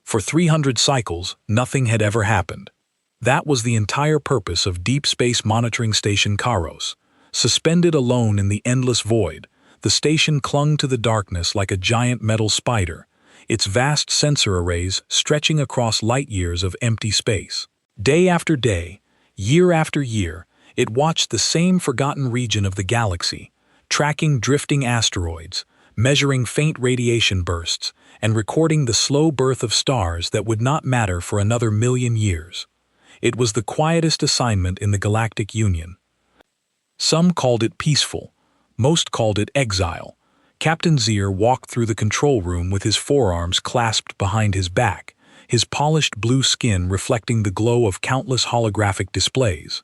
For 300 cycles, nothing had ever happened. That was the entire purpose of Deep Space Monitoring Station Kairos. Suspended alone in the endless void, the station clung to the darkness like a giant metal spider, its vast sensor arrays stretching across light-years of empty space. Day after day, year after year, it watched the same forgotten region of the galaxy, tracking drifting asteroids, measuring faint radiation bursts, and recording the slow birth of stars that would not matter for another million years. It was the quietest assignment in the Galactic Union. Some called it peaceful, most called it exile. Captain Zier walked through the control room with his forearms clasped behind his back, his polished blue skin reflecting the glow of countless holographic displays.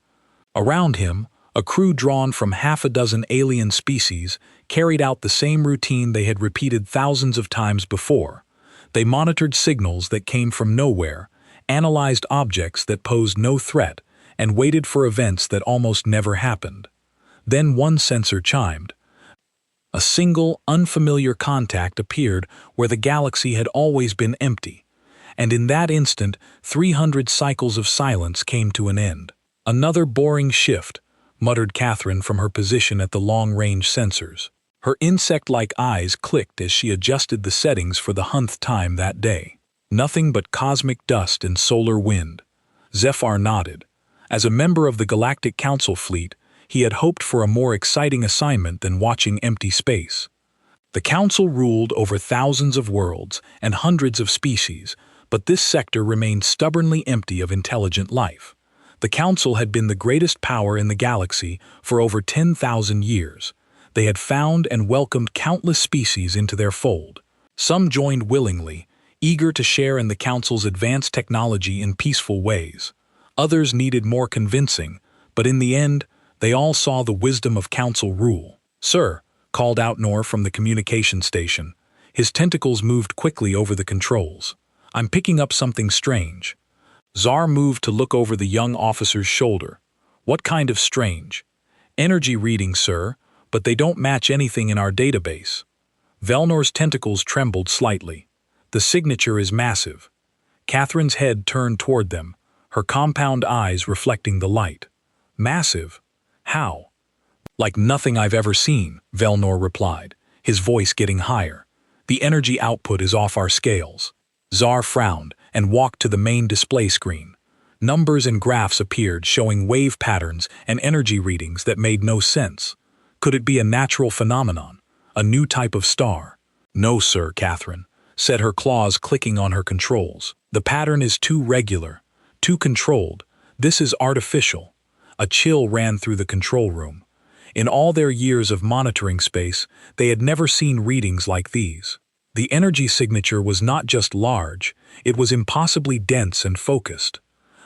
Around him, a crew drawn from half a dozen alien species carried out the same routine they had repeated thousands of times before. They monitored signals that came from nowhere, analyzed objects that posed no threat, and waited for events that almost never happened. Then one sensor chimed. A single, unfamiliar contact appeared where the galaxy had always been empty, and in that instant 300 cycles of silence came to an end. "Another boring shift," muttered Catherine from her position at the long-range sensors. Her insect-like eyes clicked as she adjusted the settings for the 100th time that day. Nothing but cosmic dust and solar wind. Zephyr nodded. As a member of the Galactic Council fleet, he had hoped for a more exciting assignment than watching empty space. The Council ruled over thousands of worlds and hundreds of species, but this sector remained stubbornly empty of intelligent life. The Council had been the greatest power in the galaxy for over 10,000 years. They had found and welcomed countless species into their fold. Some joined willingly, eager to share in the Council's advanced technology in peaceful ways. Others needed more convincing, but in the end, they all saw the wisdom of Council rule. "Sir," called out Nor from the communication station. His tentacles moved quickly over the controls. "I'm picking up something strange." Zar moved to look over the young officer's shoulder. "What kind of strange?" "Energy readings, sir, but they don't match anything in our database." Velnor's tentacles trembled slightly. "The signature is massive." Catherine's head turned toward them, her compound eyes reflecting the light. "Massive? How?" "Like nothing I've ever seen," Velnor replied, his voice getting higher. "The energy output is off our scales." Zar frowned and walked to the main display screen. Numbers and graphs appeared showing wave patterns and energy readings that made no sense. Could it be a natural phenomenon? A new type of star? "No, sir," Catherine said, her claws clicking on her controls. "The pattern is too regular, too controlled. This is artificial." A chill ran through the control room. In all their years of monitoring space, they had never seen readings like these. The energy signature was not just large, it was impossibly dense and focused.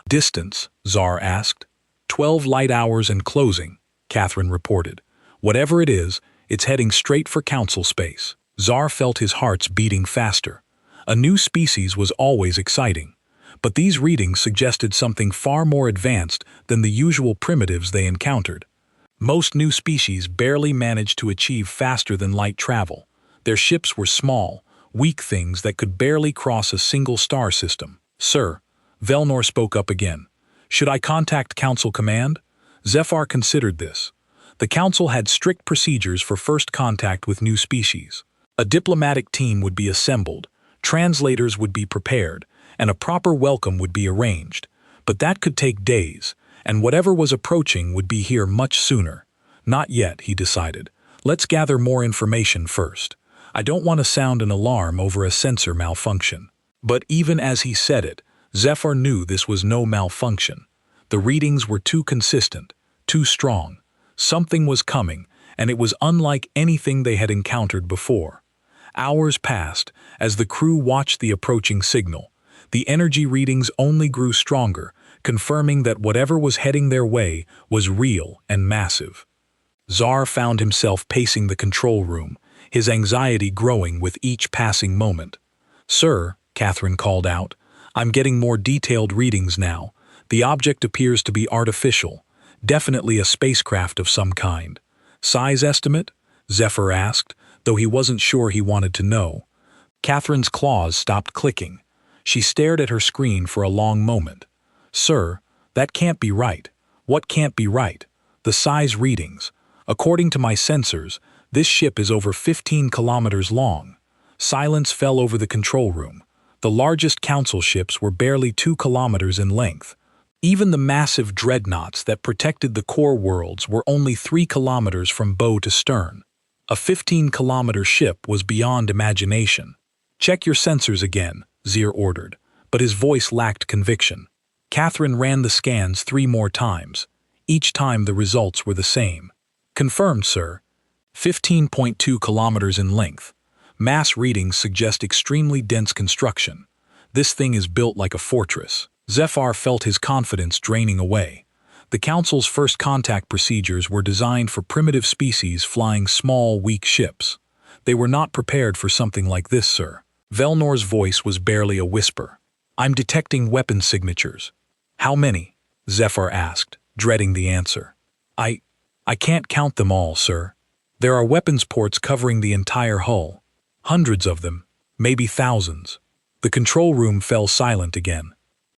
"Distance?" Zar asked. 12 light hours and closing," Catherine reported. "Whatever it is, it's heading straight for Council space." Zar felt his heart's beating faster. A new species was always exciting, but these readings suggested something far more advanced than the usual primitives they encountered. Most new species barely managed to achieve faster-than-light travel. Their ships were small, weak things that could barely cross a single star system. "Sir," Velnor spoke up again, "should I contact Council Command?" Zephyr considered this. The Council had strict procedures for first contact with new species. A diplomatic team would be assembled, translators would be prepared, and a proper welcome would be arranged. But that could take days, and whatever was approaching would be here much sooner. "Not yet," he decided. "Let's gather more information first. I don't want to sound an alarm over a sensor malfunction." But even as he said it, Zephyr knew this was no malfunction. The readings were too consistent, too strong. Something was coming, and it was unlike anything they had encountered before. Hours passed as the crew watched the approaching signal. The energy readings only grew stronger, confirming that whatever was heading their way was real and massive. Zar found himself pacing the control room, his anxiety growing with each passing moment. "Sir," Catherine called out, "I'm getting more detailed readings now. The object appears to be artificial, definitely a spacecraft of some kind." "Size estimate?" Zephyr asked, though he wasn't sure he wanted to know. Catherine's claws stopped clicking. She stared at her screen for a long moment. "Sir, that can't be right." "What can't be right?" "The size readings. According to my sensors, this ship is over 15 kilometers long." Silence fell over the control room. The largest council ships were barely 2 kilometers in length. Even the massive dreadnoughts that protected the core worlds were only 3 kilometers from bow to stern. A 15-kilometer ship was beyond imagination. "Check your sensors again," Zier ordered, but his voice lacked conviction. Catherine ran the scans 3 more times. Each time the results were the same. "Confirmed, sir. 15.2 kilometers in length. Mass readings suggest extremely dense construction. This thing is built like a fortress." Zephyr felt his confidence draining away. The Council's first contact procedures were designed for primitive species flying small, weak ships. "They were not prepared for something like this, sir." Velnor's voice was barely a whisper. "I'm detecting weapon signatures." "How many?" Zephyr asked, dreading the answer. I can't count them all, sir. There are weapons ports covering the entire hull. Hundreds of them, maybe thousands." The control room fell silent again.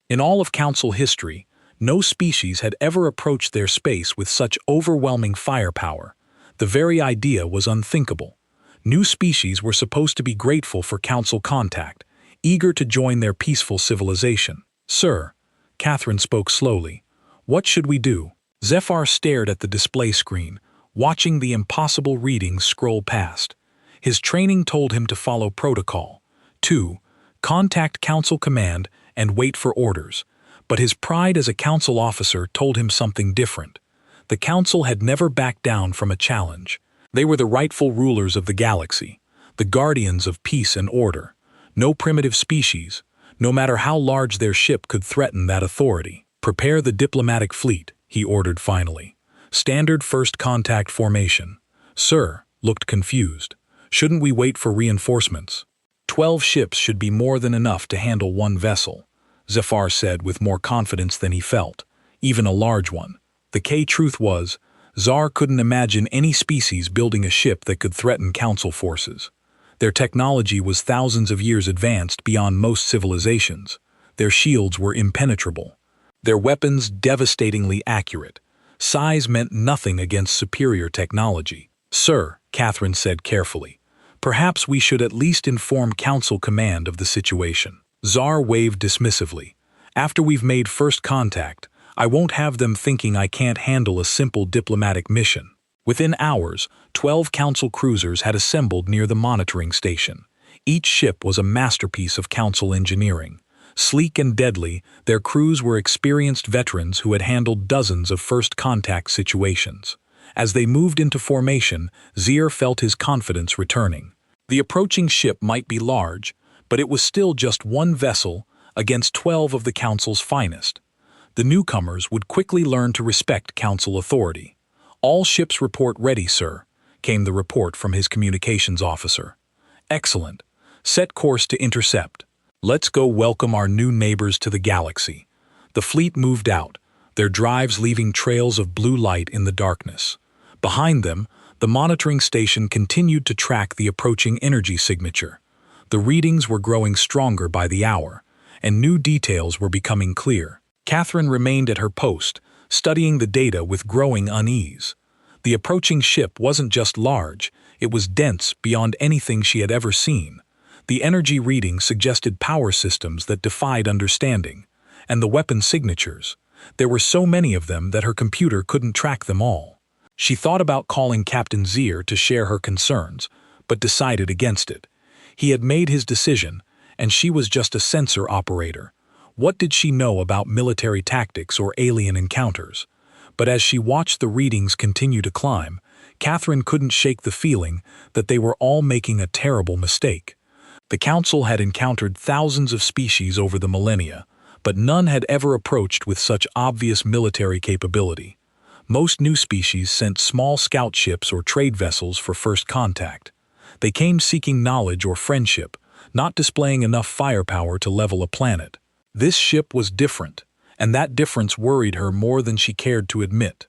In all of Council history, no species had ever approached their space with such overwhelming firepower. The very idea was unthinkable. New species were supposed to be grateful for Council contact, eager to join their peaceful civilization. "Sir," Catherine spoke slowly, "what should we do?" Zephyr stared at the display screen, watching the impossible readings scroll past. His training told him to follow protocol. 2. Contact Council Command and wait for orders. But his pride as a Council officer told him something different. The Council had never backed down from a challenge. They were the rightful rulers of the galaxy, the guardians of peace and order. No primitive species, no matter how large their ship, could threaten that authority. "Prepare the diplomatic fleet," he ordered finally. "Standard first contact formation." Sir looked confused. "Shouldn't we wait for reinforcements?" 12 ships should be more than enough to handle one vessel, Zephyr said with more confidence than he felt, even a large one. The truth was, Zar couldn't imagine any species building a ship that could threaten Council forces. Their technology was thousands of years advanced beyond most civilizations. Their shields were impenetrable. Their weapons devastatingly accurate. Size meant nothing against superior technology. "Sir," Catherine said carefully, "perhaps we should at least inform Council Command of the situation." Zar waved dismissively. "After we've made first contact, I won't have them thinking I can't handle a simple diplomatic mission." Within hours, 12 Council cruisers had assembled near the monitoring station. Each ship was a masterpiece of Council engineering. Sleek and deadly, their crews were experienced veterans who had handled dozens of first contact situations. As they moved into formation, Zier felt his confidence returning. The approaching ship might be large, but it was still just one vessel against 12 of the Council's finest. The newcomers would quickly learn to respect Council authority. "All ships report ready, sir," came the report from his communications officer. "Excellent. Set course to intercept. Let's go welcome our new neighbors to the galaxy." The fleet moved out, their drives leaving trails of blue light in the darkness. Behind them, the monitoring station continued to track the approaching energy signature. The readings were growing stronger by the hour, and new details were becoming clear. Catherine remained at her post, studying the data with growing unease. The approaching ship wasn't just large, it was dense beyond anything she had ever seen. The energy readings suggested power systems that defied understanding. And the weapon signatures. There were so many of them that her computer couldn't track them all. She thought about calling Captain Zier to share her concerns, but decided against it. He had made his decision, and she was just a sensor operator. What did she know about military tactics or alien encounters? But as she watched the readings continue to climb, Catherine couldn't shake the feeling that they were all making a terrible mistake. The Council had encountered thousands of species over the millennia, but none had ever approached with such obvious military capability. Most new species sent small scout ships or trade vessels for first contact. They came seeking knowledge or friendship, not displaying enough firepower to level a planet. This ship was different, and that difference worried her more than she cared to admit.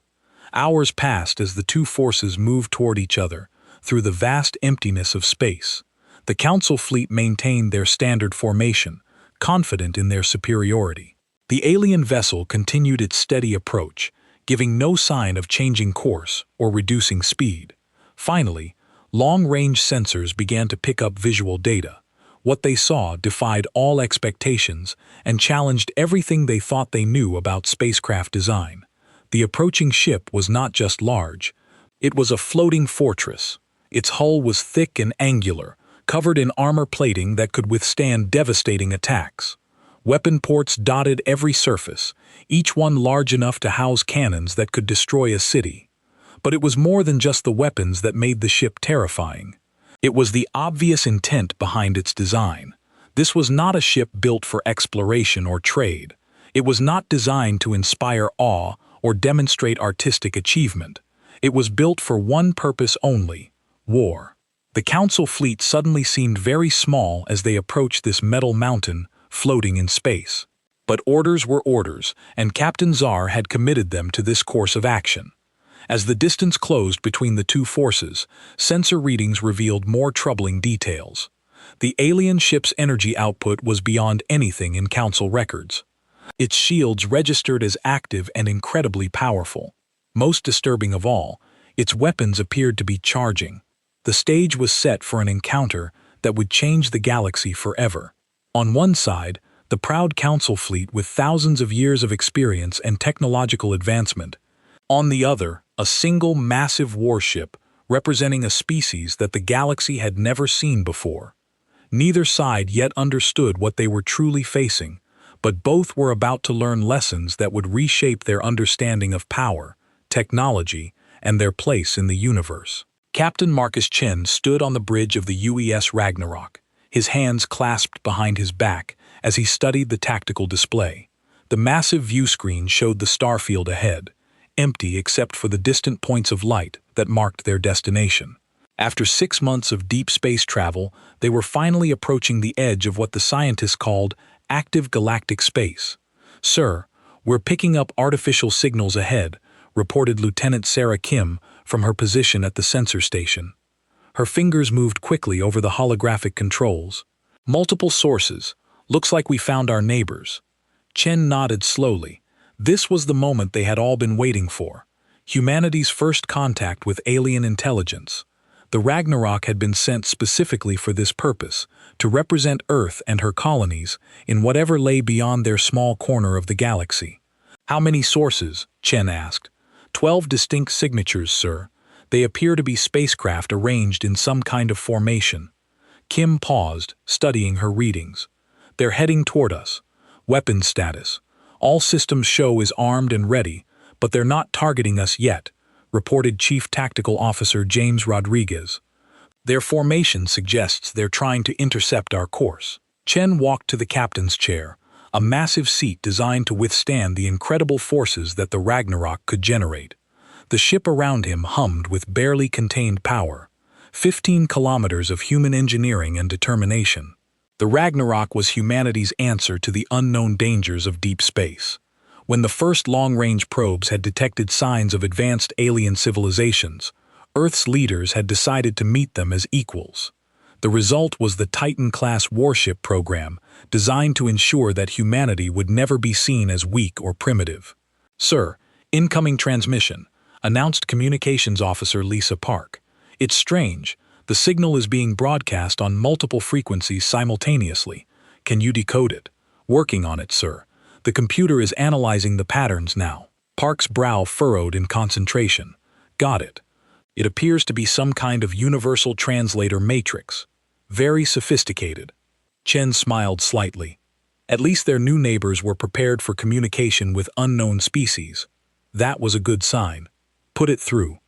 Hours passed as the two forces moved toward each other, through the vast emptiness of space. The Council fleet maintained their standard formation, confident in their superiority. The alien vessel continued its steady approach, giving no sign of changing course or reducing speed. Finally, long-range sensors began to pick up visual data. What they saw defied all expectations and challenged everything they thought they knew about spacecraft design. The approaching ship was not just large. It was a floating fortress. Its hull was thick and angular, covered in armor plating that could withstand devastating attacks. Weapon ports dotted every surface, each one large enough to house cannons that could destroy a city. But it was more than just the weapons that made the ship terrifying. It was the obvious intent behind its design. This was not a ship built for exploration or trade. It was not designed to inspire awe or demonstrate artistic achievement. It was built for one purpose only: war. The Council fleet suddenly seemed very small as they approached this metal mountain floating in space. But orders were orders, and Captain Czar had committed them to this course of action. As the distance closed between the two forces, sensor readings revealed more troubling details. The alien ship's energy output was beyond anything in Council records. Its shields registered as active and incredibly powerful. Most disturbing of all, its weapons appeared to be charging. The stage was set for an encounter that would change the galaxy forever. On one side, the proud Council fleet with thousands of years of experience and technological advancement. On the other, a single massive warship representing a species that the galaxy had never seen before. Neither side yet understood what they were truly facing, but both were about to learn lessons that would reshape their understanding of power, technology, and their place in the universe. Captain Marcus Chen stood on the bridge of the UES Ragnarok, his hands clasped behind his back as he studied the tactical display. The massive view screen showed the starfield ahead, empty except for the distant points of light that marked their destination. After 6 months of deep space travel, they were finally approaching the edge of what the scientists called active galactic space. "Sir, we're picking up artificial signals ahead," reported Lieutenant Sarah Kim from her position at the sensor station. Her fingers moved quickly over the holographic controls. "Multiple sources. Looks like we found our neighbors." Chen nodded slowly. This was the moment they had all been waiting for. Humanity's first contact with alien intelligence. The Ragnarok had been sent specifically for this purpose, to represent Earth and her colonies in whatever lay beyond their small corner of the galaxy. "How many sources?" Chen asked. 12 distinct signatures, sir. They appear to be spacecraft arranged in some kind of formation." Kim paused, studying her readings. "They're heading toward us. Weapons status. All systems show is armed and ready, but they're not targeting us yet," reported Chief Tactical Officer James Rodriguez. "Their formation suggests they're trying to intercept our course." Chen walked to the captain's chair, a massive seat designed to withstand the incredible forces that the Ragnarok could generate. The ship around him hummed with barely contained power. 15 kilometers of human engineering and determination. The Ragnarok was humanity's answer to the unknown dangers of deep space. When the first long-range probes had detected signs of advanced alien civilizations, Earth's leaders had decided to meet them as equals. The result was the Titan-class warship program, designed to ensure that humanity would never be seen as weak or primitive. "Sir, incoming transmission," announced Communications Officer Lisa Park. "It's strange. The signal is being broadcast on multiple frequencies simultaneously. Can you decode it?" "Working on it, sir. The computer is analyzing the patterns now." Park's brow furrowed in concentration. "Got it. It appears to be some kind of universal translator matrix. Very sophisticated." Chen smiled slightly. At least their new neighbors were prepared for communication with unknown species. That was a good sign. "Put it through."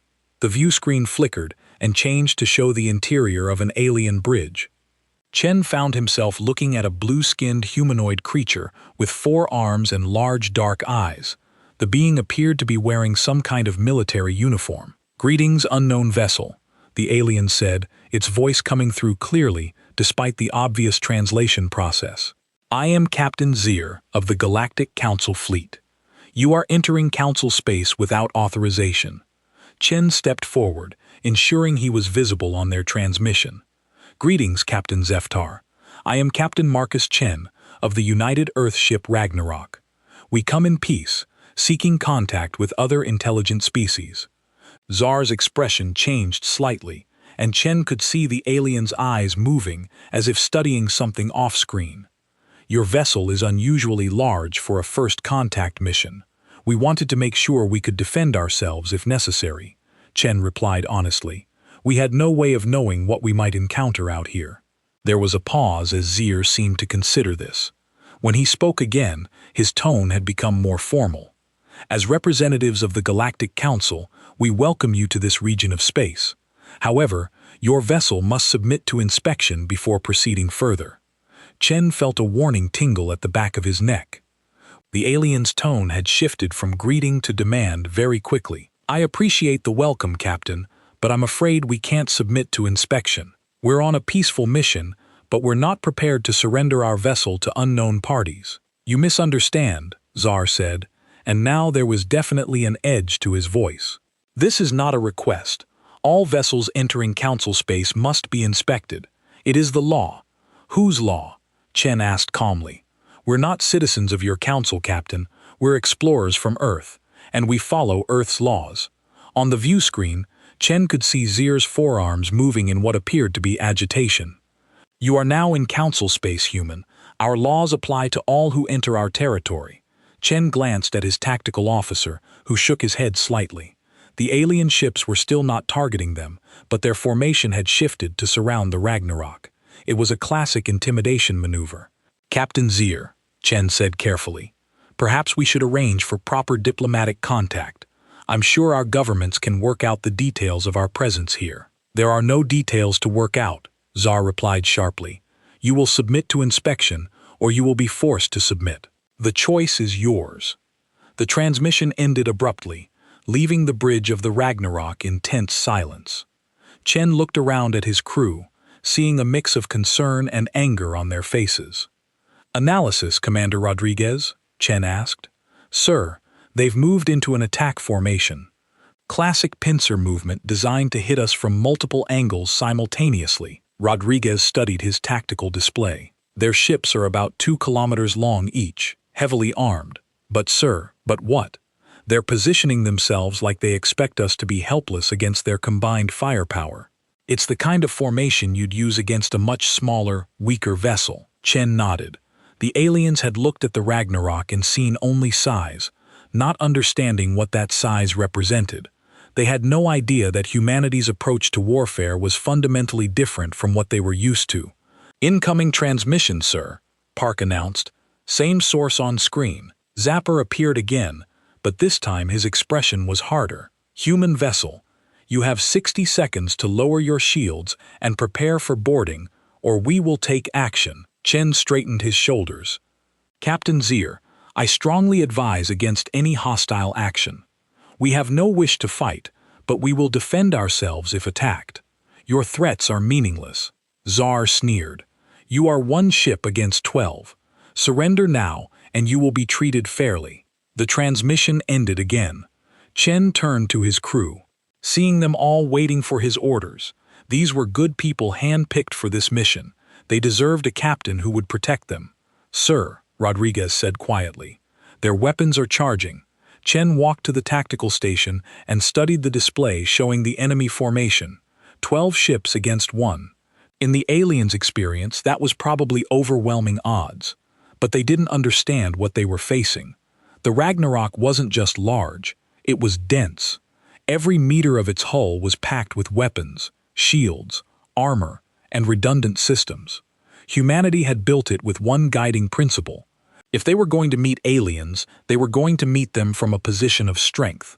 The view screen flickered and changed to show the interior of an alien bridge. Chen found himself looking at a blue-skinned humanoid creature with 4 arms and large dark eyes. The being appeared to be wearing some kind of military uniform. "Greetings, unknown vessel," the alien said, its voice coming through clearly despite the obvious translation process. "I am Captain Zier of the Galactic Council Fleet. You are entering Council space without authorization." Chen stepped forward, ensuring he was visible on their transmission. "Greetings, Captain Zeftar. I am Captain Marcus Chen of the United Earth ship Ragnarok. We come in peace, seeking contact with other intelligent species. Zar's expression changed slightly, and Chen could see the alien's eyes moving as if studying something off-screen. Your vessel is unusually large for a first contact mission. We wanted to make sure we could defend ourselves if necessary, Chen replied honestly. We had no way of knowing what we might encounter out here. There was a pause as Zir seemed to consider this. When he spoke again, his tone had become more formal. As representatives of the Galactic Council, we welcome you to this region of space. However, your vessel must submit to inspection before proceeding further. Chen felt a warning tingle at the back of his neck. The alien's tone had shifted from greeting to demand very quickly. I appreciate the welcome, Captain, but I'm afraid we can't submit to inspection. We're on a peaceful mission, but we're not prepared to surrender our vessel to unknown parties. You misunderstand, Zar said, and now there was definitely an edge to his voice. This is not a request. All vessels entering Council space must be inspected. It is the law. Whose law? Chen asked calmly. We're not citizens of your Council, Captain. We're explorers from Earth, and we follow Earth's laws. On the view screen, Chen could see Zir's forearms moving in what appeared to be agitation. You are now in Council space, human. Our laws apply to all who enter our territory. Chen glanced at his tactical officer, who shook his head slightly. The alien ships were still not targeting them, but their formation had shifted to surround the Ragnarok. It was a classic intimidation maneuver. Captain Zir, Chen said carefully, perhaps we should arrange for proper diplomatic contact. I'm sure our governments can work out the details of our presence here. There are no details to work out, Zar replied sharply. You will submit to inspection, or you will be forced to submit. The choice is yours. The transmission ended abruptly, leaving the bridge of the Ragnarok in tense silence. Chen looked around at his crew, seeing a mix of concern and anger on their faces. Analysis, Commander Rodriguez? Chen asked. Sir, they've moved into an attack formation. Classic pincer movement designed to hit us from multiple angles simultaneously. Rodriguez studied his tactical display. Their ships are about 2 kilometers long each, heavily armed. But sir, but what? They're positioning themselves like they expect us to be helpless against their combined firepower. It's the kind of formation you'd use against a much smaller, weaker vessel. Chen nodded. The aliens had looked at the Ragnarok and seen only size, not understanding what that size represented. They had no idea that humanity's approach to warfare was fundamentally different from what they were used to. Incoming transmission, sir, Park announced. Same source on screen. Zapper appeared again, but this time his expression was harder. Human vessel, you have 60 seconds to lower your shields and prepare for boarding, or we will take action. Chen straightened his shoulders. Captain Zir, I strongly advise against any hostile action. We have no wish to fight, but we will defend ourselves if attacked. Your threats are meaningless. Zar sneered. You are 1 ship against 12. Surrender now, and you will be treated fairly. The transmission ended again. Chen turned to his crew, seeing them all waiting for his orders. These were good people hand-picked for this mission. They deserved a captain who would protect them. Sir, Rodriguez said quietly, their weapons are charging. Chen walked to the tactical station and studied the display showing the enemy formation. 12 ships against 1. In the aliens' experience, that was probably overwhelming odds. But they didn't understand what they were facing. The Ragnarok wasn't just large, it was dense. Every meter of its hull was packed with weapons, shields, armor, and redundant systems. Humanity had built it with one guiding principle. If they were going to meet aliens, they were going to meet them from a position of strength.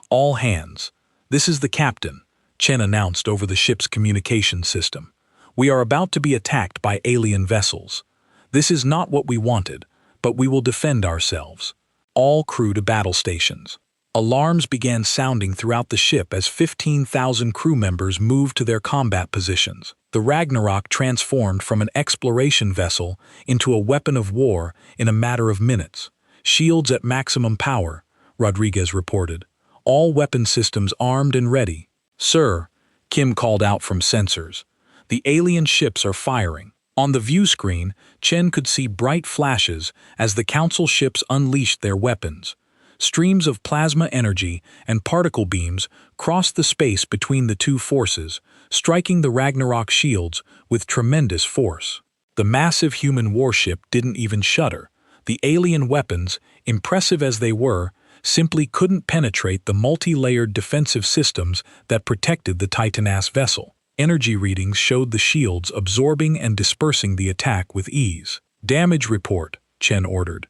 All hands. This is the captain, Chen announced over the ship's communication system. We are about to be attacked by alien vessels. This is not what we wanted, but we will defend ourselves. All crew to battle stations. Alarms began sounding throughout the ship as 15,000 crew members moved to their combat positions. The Ragnarok transformed from an exploration vessel into a weapon of war in a matter of minutes. Shields at maximum power, Rodriguez reported. All weapon systems armed and ready. Sir, Kim called out from sensors. The alien ships are firing. On the view screen, Chen could see bright flashes as the Council ships unleashed their weapons. Streams of plasma energy and particle beams crossed the space between the two forces, striking the Ragnarok shields with tremendous force. The massive human warship didn't even shudder. The alien weapons, impressive as they were, simply couldn't penetrate the multi-layered defensive systems that protected the Titan-ass vessel. Energy readings showed the shields absorbing and dispersing the attack with ease. "Damage report," Chen ordered.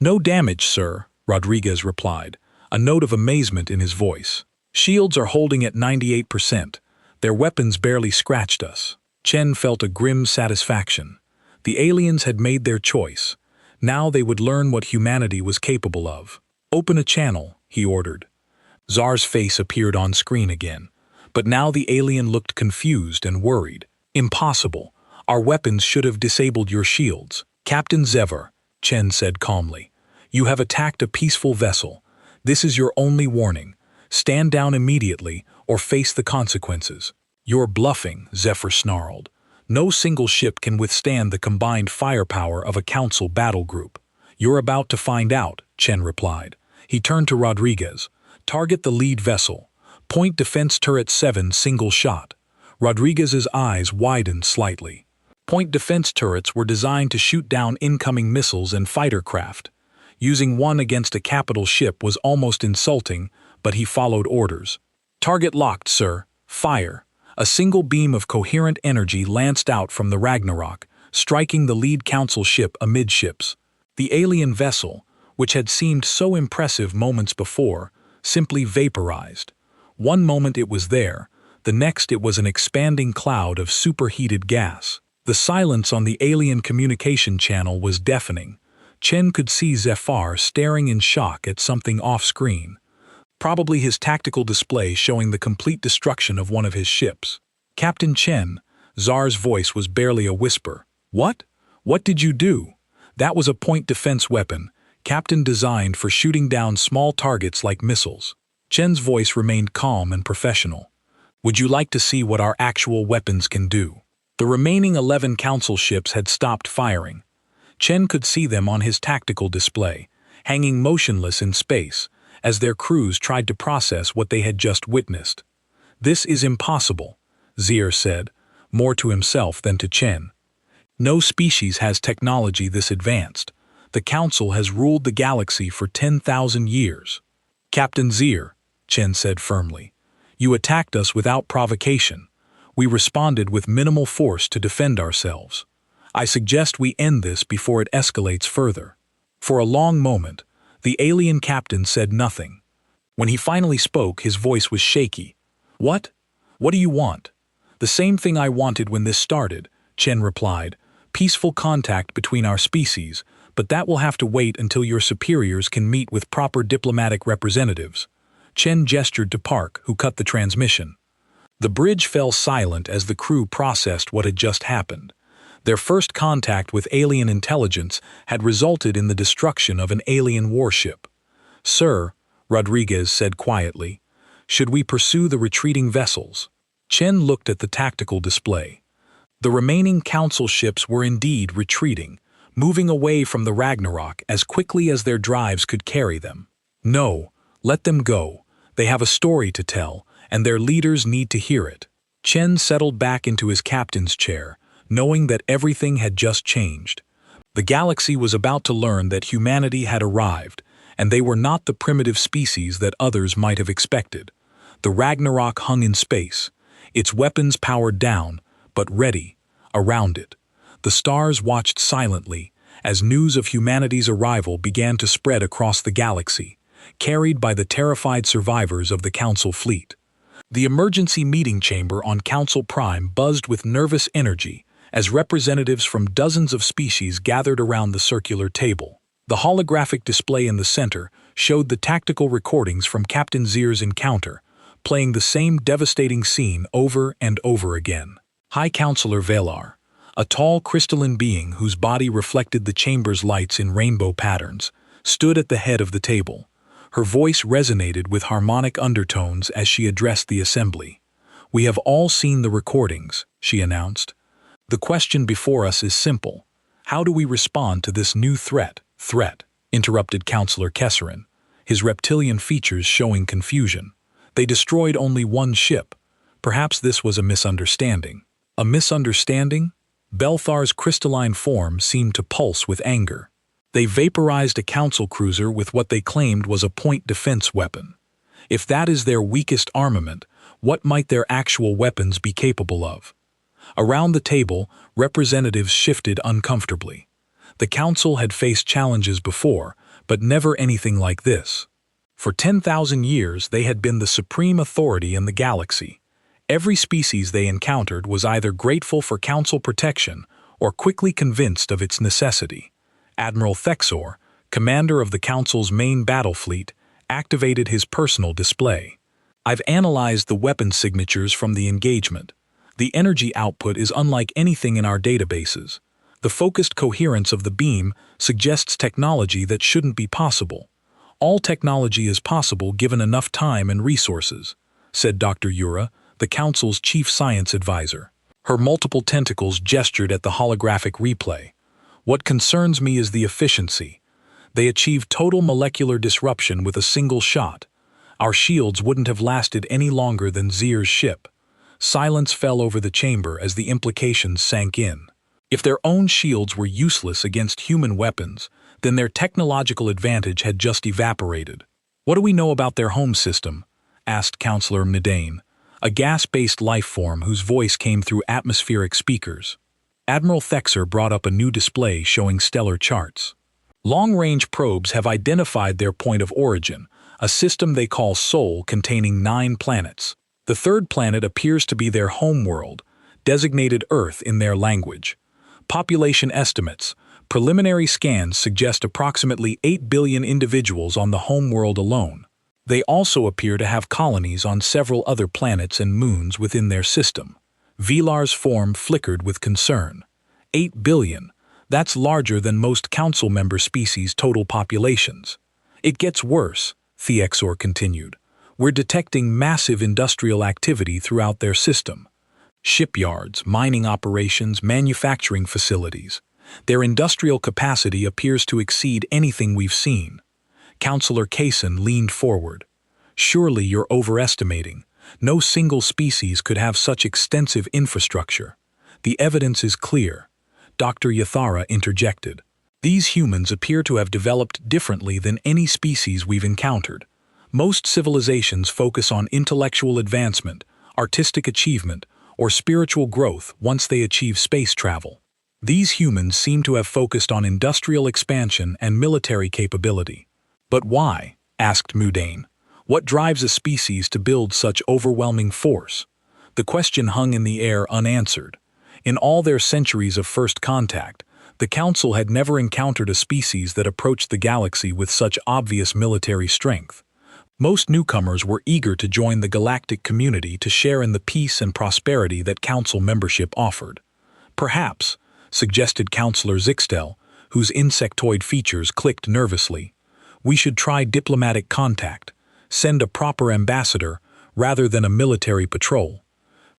"No damage, sir," Rodriguez replied, a note of amazement in his voice. "Shields are holding at 98%. Their weapons barely scratched us." Chen felt a grim satisfaction. The aliens had made their choice. Now they would learn what humanity was capable of. "Open a channel," he ordered. Zar's face appeared on screen again. But now the alien looked confused and worried. "Impossible. Our weapons should have disabled your shields." "Captain Zever," Chen said calmly, "you have attacked a peaceful vessel. This is your only warning. Stand down immediately or face the consequences." "You're bluffing," Zephyr snarled. "No single ship can withstand the combined firepower of a Council battle group." "You're about to find out," Chen replied. He turned to Rodriguez. "Target the lead vessel. Point defense turret 7 single shot." Rodriguez's eyes widened slightly. Point defense turrets were designed to shoot down incoming missiles and fighter craft. Using one against a capital ship was almost insulting, but he followed orders. "Target locked, sir. Fire." A single beam of coherent energy lanced out from the Ragnarok, striking the lead Council ship amidships. The alien vessel, which had seemed so impressive moments before, simply vaporized. One moment it was there, the next it was an expanding cloud of superheated gas. The silence on the alien communication channel was deafening. Chen could see Zephyr staring in shock at something off-screen. Probably his tactical display showing the complete destruction of one of his ships. "Captain Chen," Zar's voice was barely a whisper. "What? What did you do?" "That was a point defense weapon, Captain, designed for shooting down small targets like missiles." Chen's voice remained calm and professional. "Would you like to see what our actual weapons can do?" The remaining 11 Council ships had stopped firing. Chen could see them on his tactical display, hanging motionless in space, as their crews tried to process what they had just witnessed. "This is impossible," Zier said, more to himself than to Chen. "No species has technology this advanced. The Council has ruled the galaxy for 10,000 years. "Captain Zier," Chen said firmly, "you attacked us without provocation. We responded with minimal force to defend ourselves. I suggest we end this before it escalates further." For a long moment, the alien captain said nothing. When he finally spoke, his voice was shaky. "What? What do you want?" "The same thing I wanted when this started," Chen replied. "Peaceful contact between our species, but that will have to wait until your superiors can meet with proper diplomatic representatives." Chen gestured to Park, who cut the transmission. The bridge fell silent as the crew processed what had just happened. Their first contact with alien intelligence had resulted in the destruction of an alien warship. "Sir," Rodriguez said quietly, "should we pursue the retreating vessels?" Chen looked at the tactical display. The remaining Council ships were indeed retreating, moving away from the Ragnarok as quickly as their drives could carry them. "No, let them go. They have a story to tell, and their leaders need to hear it." Chen settled back into his captain's chair, knowing that everything had just changed. The galaxy was about to learn that humanity had arrived, and they were not the primitive species that others might have expected. The Ragnarok hung in space, its weapons powered down, but ready, around it. The stars watched silently as news of humanity's arrival began to spread across the galaxy, carried by the terrified survivors of the Council fleet. The emergency meeting chamber on Council Prime buzzed with nervous energy as representatives from dozens of species gathered around the circular table. The holographic display in the center showed the tactical recordings from Captain Zier's encounter, playing the same devastating scene over and over again. High Counselor Velar, a tall crystalline being whose body reflected the chamber's lights in rainbow patterns, stood at the head of the table. Her voice resonated with harmonic undertones as she addressed the assembly. "We have all seen the recordings," she announced. The question before us is simple. How do we respond to this new threat? Threat, interrupted Counselor Kesserin, his reptilian features showing confusion. They destroyed only one ship. Perhaps this was a misunderstanding. A misunderstanding? Belthar's crystalline form seemed to pulse with anger. They vaporized a council cruiser with what they claimed was a point defense weapon. If that is their weakest armament, what might their actual weapons be capable of? Around the table, representatives shifted uncomfortably. The council had faced challenges before, but never anything like this. For 10,000 years, they had been the supreme authority in the galaxy. Every species they encountered was either grateful for council protection or quickly convinced of its necessity. Admiral Thexor, commander of the council's main battle fleet, activated his personal display. I've analyzed the weapon signatures from the engagement. The energy output is unlike anything in our databases. The focused coherence of the beam suggests technology that shouldn't be possible. All technology is possible given enough time and resources, said Dr. Yura, the Council's chief science advisor. Her multiple tentacles gestured at the holographic replay. What concerns me is the efficiency. They achieved total molecular disruption with a single shot. Our shields wouldn't have lasted any longer than Zier's ship. Silence fell over the chamber as the implications sank in. If their own shields were useless against human weapons, then their technological advantage had just evaporated. What do we know about their home system? Asked Counselor Mnidane, a gas-based life form whose voice came through atmospheric speakers. Admiral Thexor brought up a new display showing stellar charts. Long-range probes have identified their point of origin, a system they call Sol containing 9 planets. The third planet appears to be their home world, designated Earth in their language. Population estimates. Preliminary scans suggest approximately 8 billion individuals on the home world alone. They also appear to have colonies on several other planets and moons within their system. Velar's form flickered with concern. 8 billion. That's larger than most council member species' total populations. It gets worse, Thexor continued. We're detecting massive industrial activity throughout their system. Shipyards, mining operations, manufacturing facilities. Their industrial capacity appears to exceed anything we've seen. Counselor Kaysen leaned forward. Surely you're overestimating. No single species could have such extensive infrastructure. The evidence is clear. Dr. Yathara interjected. These humans appear to have developed differently than any species we've encountered. Most civilizations focus on intellectual advancement, artistic achievement, or spiritual growth once they achieve space travel. These humans seem to have focused on industrial expansion and military capability. But why? Asked Mudane. What drives a species to build such overwhelming force? The question hung in the air unanswered. In all their centuries of first contact, the Council had never encountered a species that approached the galaxy with such obvious military strength. Most newcomers were eager to join the galactic community to share in the peace and prosperity that Council membership offered. Perhaps, suggested Counselor Zixtel, whose insectoid features clicked nervously, we should try diplomatic contact, send a proper ambassador rather than a military patrol.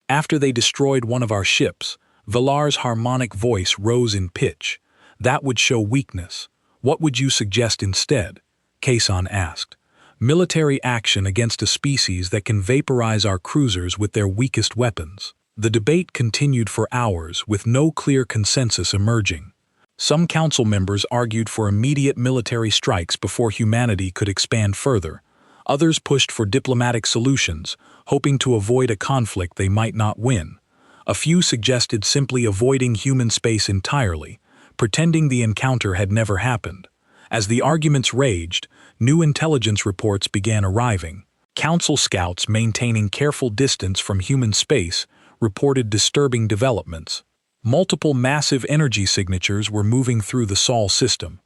After they destroyed one of our ships, Velar's harmonic voice rose in pitch. That would show weakness. What would you suggest instead? Kaysan asked. Military action against a species that can vaporize our cruisers with their weakest weapons. The debate continued for hours with no clear consensus emerging. Some council members argued for immediate military strikes before humanity could expand further. Others pushed for diplomatic solutions, hoping to avoid a conflict they might not win. A few suggested simply avoiding human space entirely, pretending the encounter had never happened. As the arguments raged, new intelligence reports began arriving. Council scouts maintaining careful distance from human space reported disturbing developments. Multiple massive energy signatures were moving through the Sol system.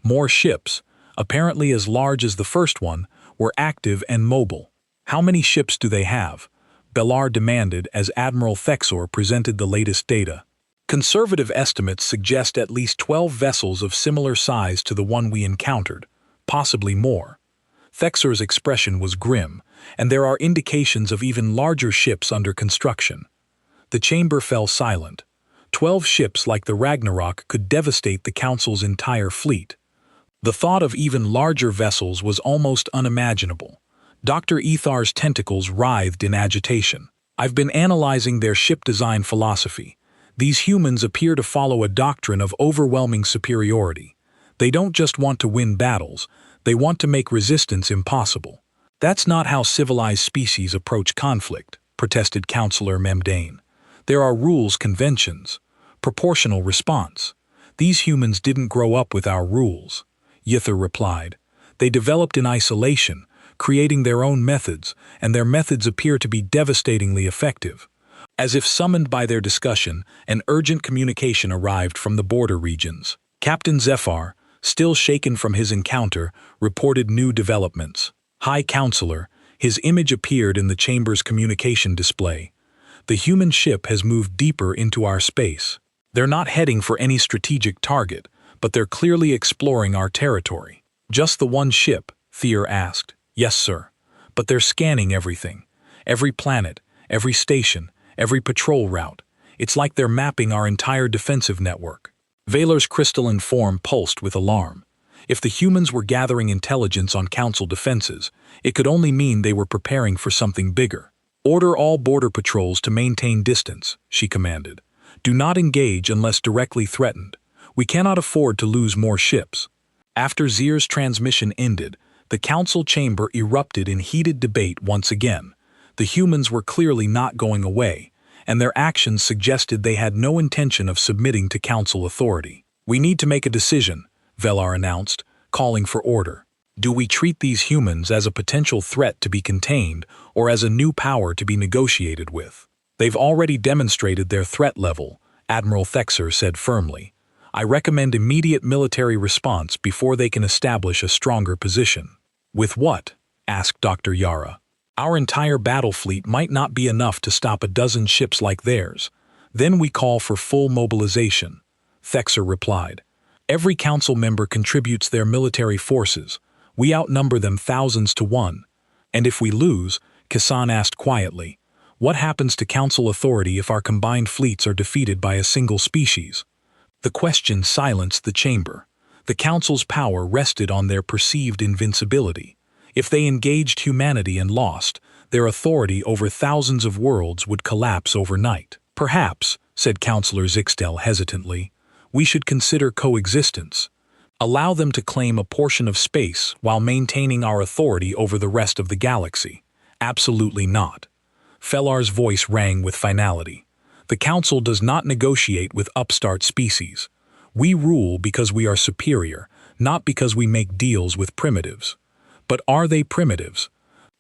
More ships, apparently as large as the first one, were active and mobile. How many ships do they have? Belar demanded as Admiral Thexor presented the latest data. Conservative estimates suggest at least 12 vessels of similar size to the one we encountered, possibly more. Thexor's expression was grim, and there are indications of even larger ships under construction. The chamber fell silent. 12 ships like the Ragnarok could devastate the Council's entire fleet. The thought of even larger vessels was almost unimaginable. Dr. Ethar's tentacles writhed in agitation. I've been analyzing their ship design philosophy. These humans appear to follow a doctrine of overwhelming superiority. They don't just want to win battles, they want to make resistance impossible. That's not how civilized species approach conflict, protested Counselor Memdane. There are rules, conventions, proportional response. These humans didn't grow up with our rules, Yither replied. They developed in isolation, creating their own methods, and their methods appear to be devastatingly effective. As if summoned by their discussion, an urgent communication arrived from the border regions. Captain Zephyr, still shaken from his encounter, reported new developments. High Counselor, his image appeared in the chamber's communication display. The human ship has moved deeper into our space. They're not heading for any strategic target, but they're clearly exploring our territory. Just the one ship? Thier asked. Yes, sir. But they're scanning everything. Every planet, every station, every patrol route. It's like they're mapping our entire defensive network. Vaylor's crystalline form pulsed with alarm. If the humans were gathering intelligence on Council defenses, it could only mean they were preparing for something bigger. Order all border patrols to maintain distance, she commanded. Do not engage unless directly threatened. We cannot afford to lose more ships. After Zier's transmission ended, the Council chamber erupted in heated debate once again. The humans were clearly not going away, and their actions suggested they had no intention of submitting to Council authority. We need to make a decision, Velar announced, calling for order. Do we treat these humans as a potential threat to be contained or as a new power to be negotiated with? They've already demonstrated their threat level, Admiral Thexer said firmly. I recommend immediate military response before they can establish a stronger position. With what? Asked Dr. Yara. Our entire battle fleet might not be enough to stop a dozen ships like theirs. Then we call for full mobilization, Thexer replied. Every council member contributes their military forces. We outnumber them thousands to one. And if we lose, Kassan asked quietly, what happens to council authority if our combined fleets are defeated by a single species? The question silenced the chamber. The council's power rested on their perceived invincibility. If they engaged humanity and lost, their authority over thousands of worlds would collapse overnight. Perhaps, said Counselor Zixtel hesitantly, we should consider coexistence. Allow them to claim a portion of space while maintaining our authority over the rest of the galaxy. Absolutely not. Felar's voice rang with finality. The Council does not negotiate with upstart species. We rule because we are superior, not because we make deals with primitives. But are they primitives?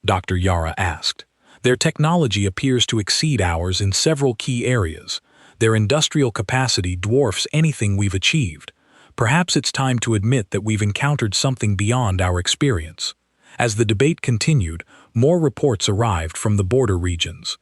Dr. Yara asked. Their technology appears to exceed ours in several key areas. Their industrial capacity dwarfs anything we've achieved. Perhaps it's time to admit that we've encountered something beyond our experience. As the debate continued, more reports arrived from the border regions.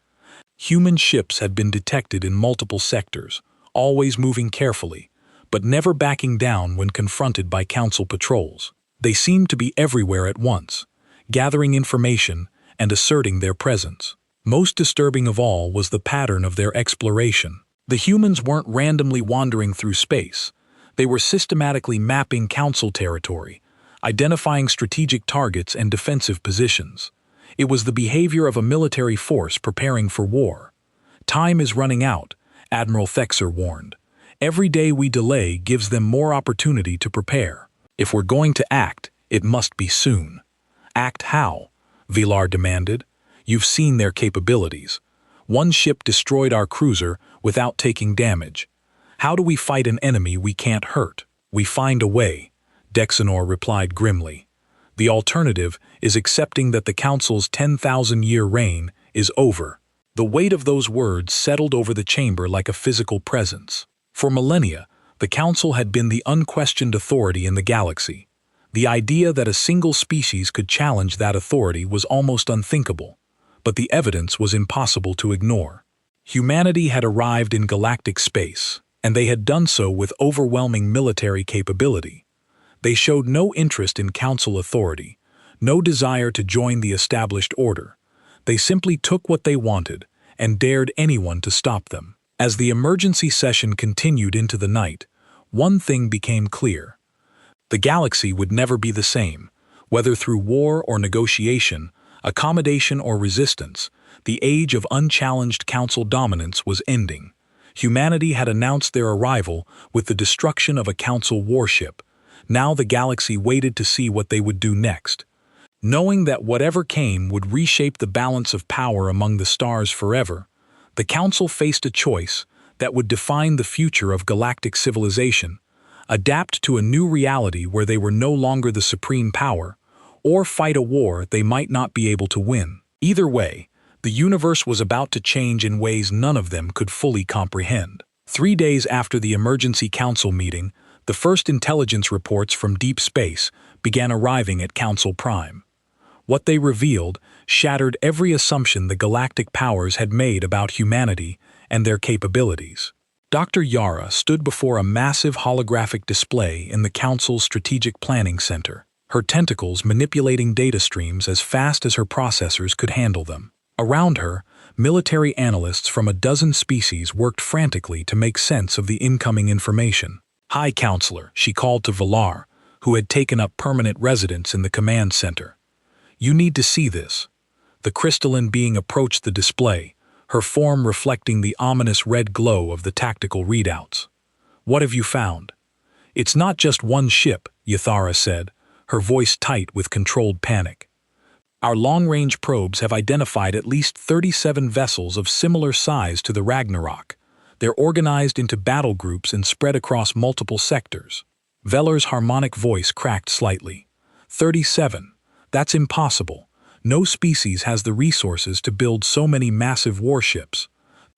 Human ships had been detected in multiple sectors, always moving carefully, but never backing down when confronted by Council patrols. They seemed to be everywhere at once, gathering information and asserting their presence. Most disturbing of all was the pattern of their exploration. The humans weren't randomly wandering through space. They were systematically mapping Council territory, identifying strategic targets and defensive positions. It was the behavior of a military force preparing for war. Time is running out, Admiral Thexer warned. Every day we delay gives them more opportunity to prepare. If we're going to act, it must be soon. Act how? Vilar demanded. You've seen their capabilities. One ship destroyed our cruiser without taking damage. How do we fight an enemy we can't hurt? We find a way, Dexenor replied grimly. The alternative is accepting that the Council's 10,000-year reign is over. The weight of those words settled over the chamber like a physical presence. For millennia, the Council had been the unquestioned authority in the galaxy. The idea that a single species could challenge that authority was almost unthinkable, but the evidence was impossible to ignore. Humanity had arrived in galactic space, and they had done so with overwhelming military capability. They showed no interest in Council authority, no desire to join the established order. They simply took what they wanted and dared anyone to stop them. As the emergency session continued into the night, one thing became clear. The galaxy would never be the same. Whether through war or negotiation, accommodation or resistance, the age of unchallenged Council dominance was ending. Humanity had announced their arrival with the destruction of a Council warship. Now the galaxy waited to see what they would do next. Knowing that whatever came would reshape the balance of power among the stars forever, the Council faced a choice that would define the future of galactic civilization: adapt to a new reality where they were no longer the supreme power, or fight a war they might not be able to win. Either way, the universe was about to change in ways none of them could fully comprehend. 3 days after the emergency council meeting, the first intelligence reports from deep space began arriving at Council Prime. What they revealed shattered every assumption the galactic powers had made about humanity and their capabilities. Dr. Yara stood before a massive holographic display in the Council's Strategic Planning Center, her tentacles manipulating data streams as fast as her processors could handle them. Around her, military analysts from a dozen species worked frantically to make sense of the incoming information. "High Counselor," she called to Valar, who had taken up permanent residence in the command center. "You need to see this." The crystalline being approached the display, her form reflecting the ominous red glow of the tactical readouts. "What have you found?" "It's not just one ship," Yathara said, her voice tight with controlled panic. "Our long-range probes have identified at least 37 vessels of similar size to the Ragnarok. They're organized into battle groups and spread across multiple sectors." Velar's harmonic voice cracked slightly. 37. That's impossible. No species has the resources to build so many massive warships.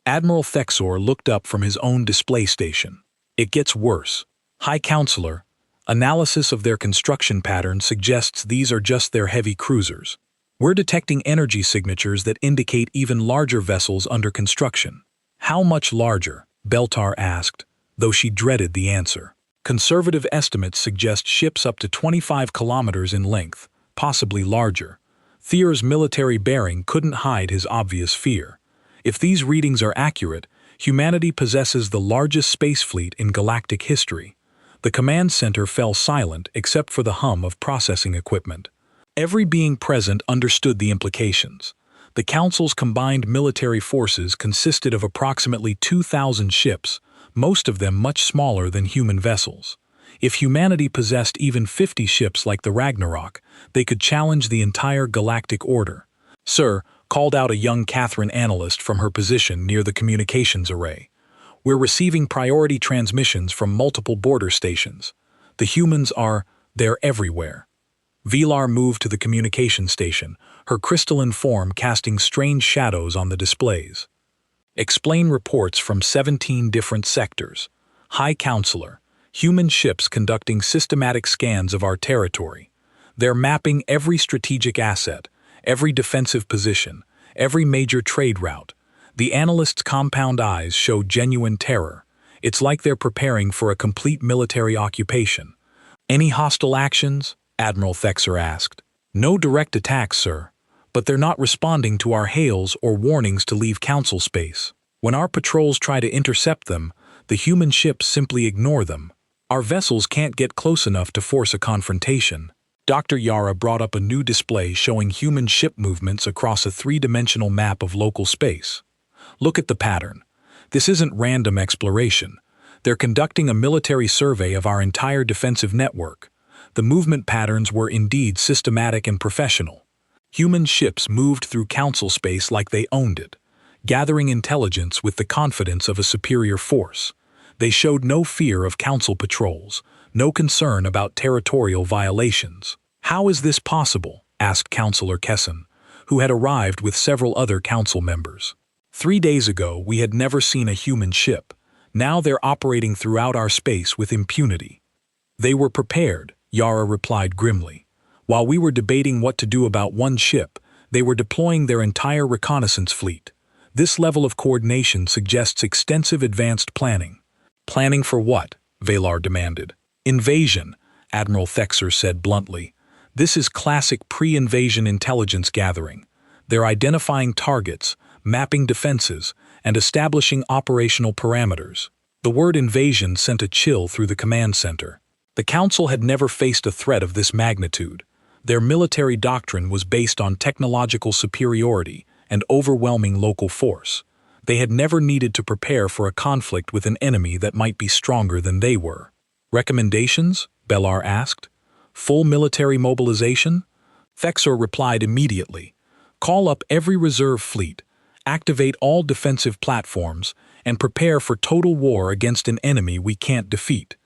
Admiral Thexor looked up from his own display station. "It gets worse. High Counselor, analysis of their construction pattern suggests these are just their heavy cruisers. We're detecting energy signatures that indicate even larger vessels under construction." "How much larger?" Beltar asked, though she dreaded the answer. "Conservative estimates suggest ships up to 25 kilometers in length, possibly larger." Thier's military bearing couldn't hide his obvious fear. If these readings are accurate, humanity possesses the largest space fleet in galactic history. The command center fell silent except for the hum of processing equipment. Every being present understood the implications. The Council's combined military forces consisted of approximately 2,000 ships, most of them much smaller than human vessels. If humanity possessed even 50 ships like the Ragnarok, they could challenge the entire galactic order. "Sir," called out a young Catherine analyst from her position near the communications array, "we're receiving priority transmissions from multiple border stations. The humans they're everywhere." Velar moved to the communication station, her crystalline form casting strange shadows on the displays. "Explain reports from 17 different sectors. High Counselor, human ships conducting systematic scans of our territory. They're mapping every strategic asset, every defensive position, every major trade route." The analyst's compound eyes show genuine terror. It's like they're preparing for a complete military occupation. "Any hostile actions?" Admiral Thexor asked. "No direct attacks, sir, but they're not responding to our hails or warnings to leave Council space. When our patrols try to intercept them, the human ships simply ignore them. Our vessels can't get close enough to force a confrontation." Dr. Yara brought up a new display showing human ship movements across a three-dimensional map of local space. "Look at the pattern. This isn't random exploration. They're conducting a military survey of our entire defensive network. The movement patterns were indeed systematic and professional. Human ships moved through Council space like they owned it, gathering intelligence with the confidence of a superior force. They showed no fear of Council patrols, no concern about territorial violations." "How is this possible?" asked Counselor Kesson, who had arrived with several other Council members. 3 days ago, we had never seen a human ship. Now they're operating throughout our space with impunity." "They were prepared," Yara replied grimly. "While we were debating what to do about one ship, they were deploying their entire reconnaissance fleet. This level of coordination suggests extensive advanced planning." "Planning for what?" Valar demanded. "Invasion," Admiral Thexor said bluntly. "This is classic pre-invasion intelligence gathering. They're identifying targets, mapping defenses, and establishing operational parameters. The word invasion sent a chill through the command center. The Council had never faced a threat of this magnitude. Their military doctrine was based on technological superiority and overwhelming local force. They had never needed to prepare for a conflict with an enemy that might be stronger than they were. Recommendations? Bellar asked. Full military mobilization? Thexor replied immediately. Call up every reserve fleet, activate all defensive platforms, and prepare for total war against an enemy we can't defeat,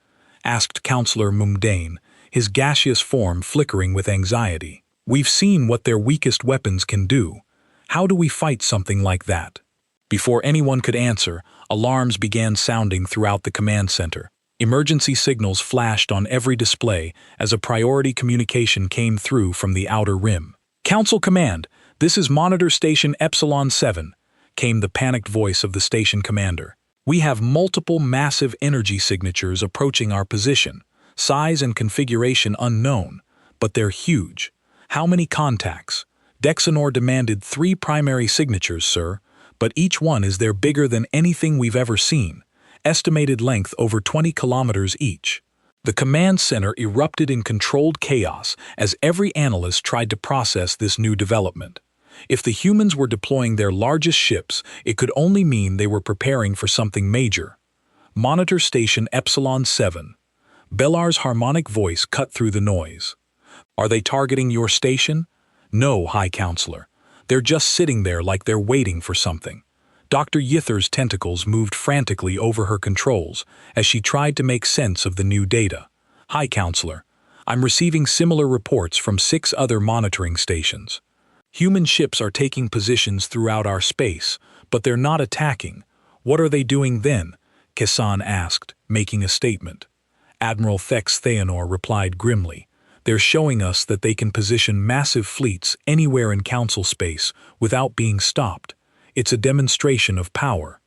asked Counselor Mundane, his gaseous form flickering with anxiety. We've seen what their weakest weapons can do. How do we fight something like that? Before anyone could answer, alarms began sounding throughout the command center. Emergency signals flashed on every display as a priority communication came through from the outer rim. Council Command, this is Monitor Station Epsilon 7, came the panicked voice of the station commander. We have multiple massive energy signatures approaching our position, size and configuration unknown, but they're huge. How many contacts? Dexanor demanded 3 primary signatures, sir, but each one is there bigger than anything we've ever seen. Estimated length over 20 kilometers each. The command center erupted in controlled chaos as every analyst tried to process this new development. If the humans were deploying their largest ships, it could only mean they were preparing for something major. Monitor Station Epsilon 7. Bellar's harmonic voice cut through the noise. Are they targeting your station? No, High Counselor. They're just sitting there like they're waiting for something. Dr. Yither's tentacles moved frantically over her controls as she tried to make sense of the new data. High Counselor, I'm receiving similar reports from 6 other monitoring stations. Human ships are taking positions throughout our space, but they're not attacking. What are they doing then? Kessan asked, making a statement. Admiral Thex Theanor replied grimly. They're showing us that they can position massive fleets anywhere in Council space without being stopped. It's a demonstration of power.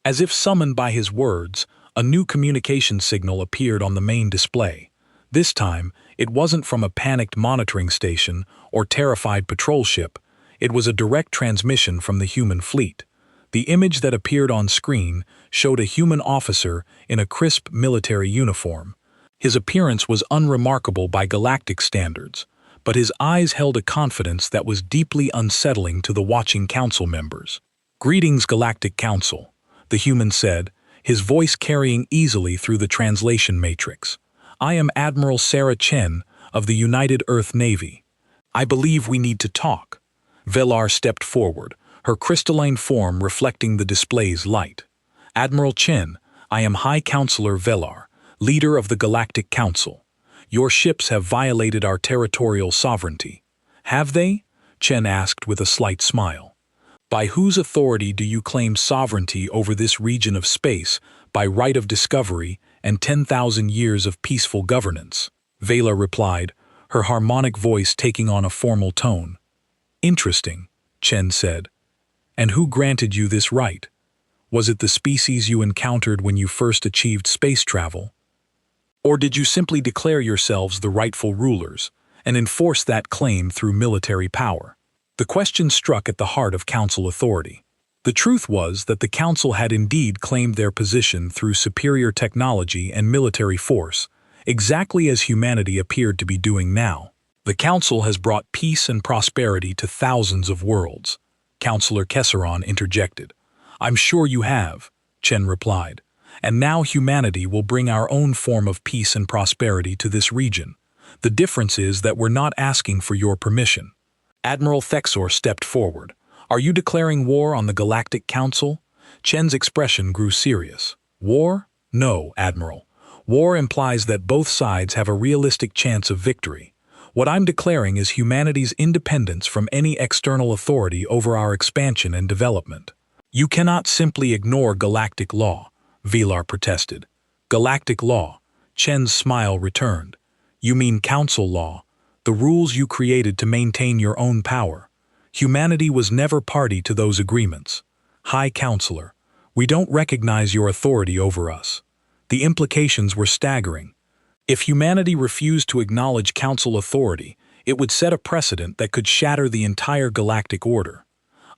As if summoned by his words, a new communication signal appeared on the main display. This time, it wasn't from a panicked monitoring station or terrified patrol ship. It was a direct transmission from the human fleet. The image that appeared on screen showed a human officer in a crisp military uniform. His appearance was unremarkable by galactic standards, but his eyes held a confidence that was deeply unsettling to the watching council members. Greetings, Galactic Council, the human said, his voice carrying easily through the translation matrix. I am Admiral Sarah Chen of the United Earth Navy. I believe we need to talk. Velar stepped forward, her crystalline form reflecting the display's light. Admiral Chen, I am High Counselor Velar, leader of the Galactic Council. Your ships have violated our territorial sovereignty. Have they? Chen asked with a slight smile. By whose authority do you claim sovereignty over this region of space by right of discovery and 10,000 years of peaceful governance? Vela replied, her harmonic voice taking on a formal tone. Interesting, Chen said. And who granted you this right? Was it the species you encountered when you first achieved space travel? Or did you simply declare yourselves the rightful rulers and enforce that claim through military power? The question struck at the heart of Council authority. The truth was that the Council had indeed claimed their position through superior technology and military force, exactly as humanity appeared to be doing now. The Council has brought peace and prosperity to thousands of worlds, Counselor Kesseron interjected. I'm sure you have, Chen replied. And now humanity will bring our own form of peace and prosperity to this region. The difference is that we're not asking for your permission. Admiral Thexor stepped forward. Are you declaring war on the Galactic Council? Chen's expression grew serious. War? No, Admiral. War implies that both sides have a realistic chance of victory. What I'm declaring is humanity's independence from any external authority over our expansion and development. You cannot simply ignore galactic law, Velar protested. Galactic law. Chen's smile returned. You mean council law, the rules you created to maintain your own power. Humanity was never party to those agreements. High Counselor, we don't recognize your authority over us. The implications were staggering. If humanity refused to acknowledge council authority, it would set a precedent that could shatter the entire galactic order.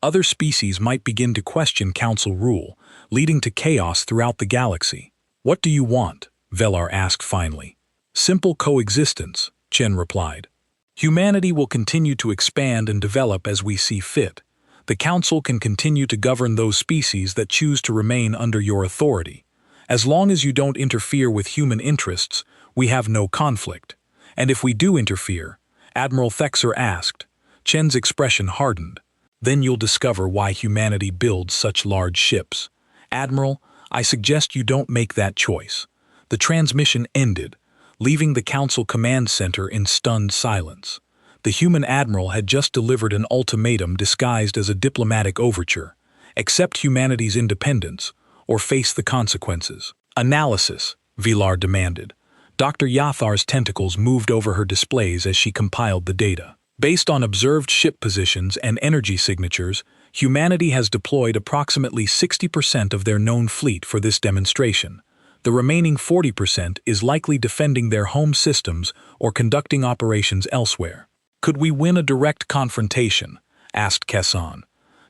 Other species might begin to question Council rule, leading to chaos throughout the galaxy. "What do you want?" Velar asked finally. "Simple coexistence," Chen replied. "Humanity will continue to expand and develop as we see fit. The Council can continue to govern those species that choose to remain under your authority. As long as you don't interfere with human interests, we have no conflict. And if we do interfere," Admiral Thexer asked. Chen's expression hardened. "Then you'll discover why humanity builds such large ships. Admiral, I suggest you don't make that choice." The transmission ended, leaving the Council Command Center in stunned silence. The human admiral had just delivered an ultimatum disguised as a diplomatic overture: accept humanity's independence, or face the consequences. "Analysis," Velar demanded. Dr. Yathar's tentacles moved over her displays as she compiled the data. "Based on observed ship positions and energy signatures, humanity has deployed approximately 60% of their known fleet for this demonstration. The remaining 40% is likely defending their home systems or conducting operations elsewhere." "Could we win a direct confrontation?" asked Kessan.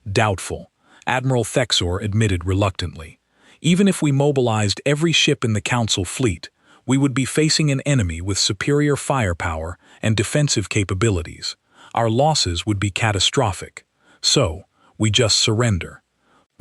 "Doubtful," Admiral Thexor admitted reluctantly. "Even if we mobilized every ship in the Council fleet, we would be facing an enemy with superior firepower and defensive capabilities. Our losses would be catastrophic. So, we just surrender."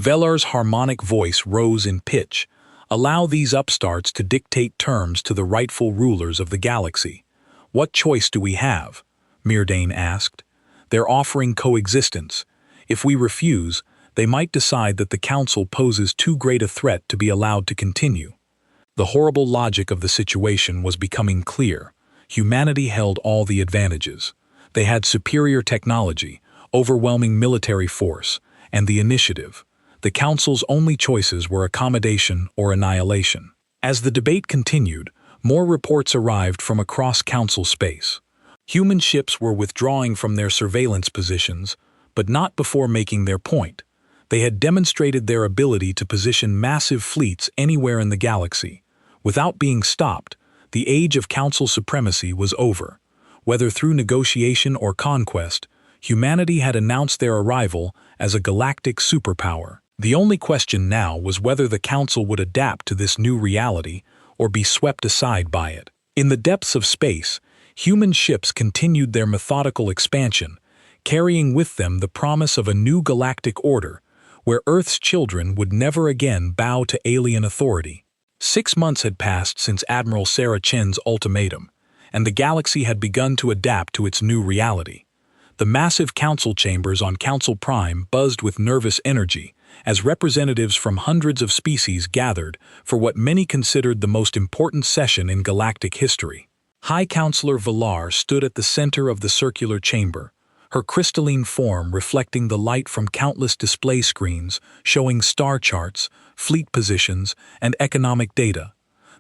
Velar's harmonic voice rose in pitch. "Allow these upstarts to dictate terms to the rightful rulers of the galaxy." "What choice do we have?" Myrdain asked. "They're offering coexistence. If we refuse, they might decide that the Council poses too great a threat to be allowed to continue." The horrible logic of the situation was becoming clear. Humanity held all the advantages. They had superior technology, overwhelming military force, and the initiative. The Council's only choices were accommodation or annihilation. As the debate continued, more reports arrived from across Council space. Human ships were withdrawing from their surveillance positions, but not before making their point. They had demonstrated their ability to position massive fleets anywhere in the galaxy. Without being stopped, the age of Council supremacy was over. Whether through negotiation or conquest, humanity had announced their arrival as a galactic superpower. The only question now was whether the Council would adapt to this new reality or be swept aside by it. In the depths of space, human ships continued their methodical expansion, carrying with them the promise of a new galactic order, where Earth's children would never again bow to alien authority. 6 months had passed since Admiral Sarah Chen's ultimatum, and the galaxy had begun to adapt to its new reality. The massive council chambers on Council Prime buzzed with nervous energy as representatives from hundreds of species gathered for what many considered the most important session in galactic history. High Counselor Velar stood at the center of the circular chamber, her crystalline form reflecting the light from countless display screens showing star charts, fleet positions, and economic data.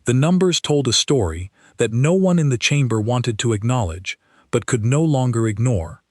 The numbers told a story that no one in the chamber wanted to acknowledge, but could no longer ignore.